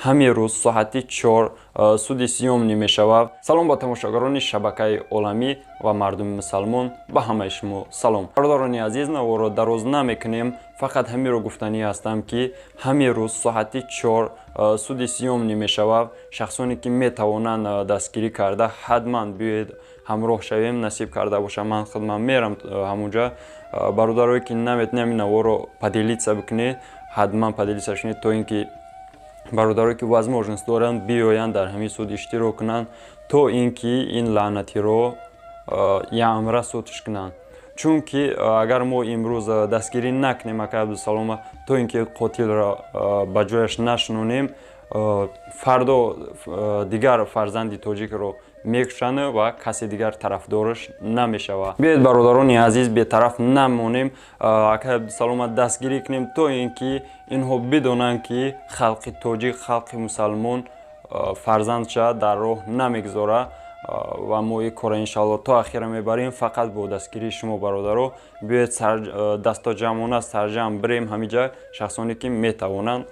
ҳамин рӯз соати 4 суди сиёмнӣ мешавад. Салом ба тамошогарони шабакаи оламӣ ва мардуми мусалмон, ба ҳамаи шумо салом. Бародарони азиз, наворо дароз намекунем, фақат ҳаминро гуфтанӣ ҳастам ки ҳамин рӯз соати 4 суди сиёмнӣ мешавад. Шахсоне ки метавонанд дастгирӣ карда, ҳатман биёед ҳамроҳ шавем, насиб карда бошад, ман хидмат мерам ҳамунҷа. Бародарое ки наметонем наворо поделиться бикунед, ҳатман поделиться шунед, то ин ки бародарое ки возможност доранд биёянд дар ҳамин суд иштирок кунанд, то ин ки ин лаънатиро яъмра сутиш кунанд. Чунки агар мо имрӯз дастгирӣ накунем ака Абдусалома, то ин ки қотилро ба ҷояш нашунонем, фардо дигар фарзанди тоҷикро мекушанд ва касе дигар тарафдораш намешавад. Биёед бародарони азиз бетараф намонем, ака Абдусалома дастгирӣ кунем, то ин ки инҳо бидонанд ки халқи тоҷик, халқи мусалмон фарзандша дар роҳ намегузорад ва мо ин кора иншоалло то ахира мебарем. Фақат бо дастгирии шумо бародаро биёед дастоҷамъона сарҷамъ бирем ҳамиҷа. Шахсоне ки метавонанд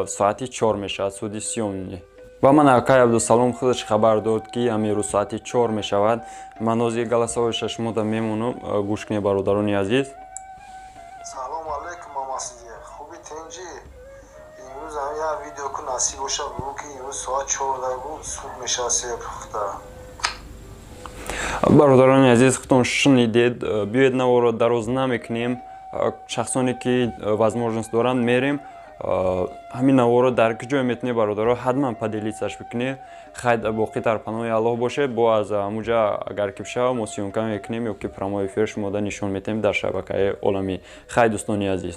соати 4 мешавад суди сиёмнӣ. Ва ман акай Абдусалом худаш хабар дод ки ҳамин рӯз соати 4 мешавад. Манози галасаҳои шашмода мемонам, гӯш кунед бародарони азиз. Салом алейкум мамасиди. Хуби тенҷи. Имрӯз ҳам я видео ку насиб боша бигӯ ки имрӯз соат 4 суд мешавад сепухта. Бародарони азиз, худтон шунидед, биёед наворо дароз намекунем. Шахсоне ки возможност доранд мерем. ҳамин наворо дар куҷое метавонед бародаро ҳатман поделитсаш бикунед. Хайд боқӣ дар паноҳи Аллоҳ бошед. Бо аз ҳамуҷа агар ки бишава мо сиёмка мекунем ё ки прямой эфир шумода нишон метаҳем дар шабакаи оламӣ. Хайр дӯстони азиз.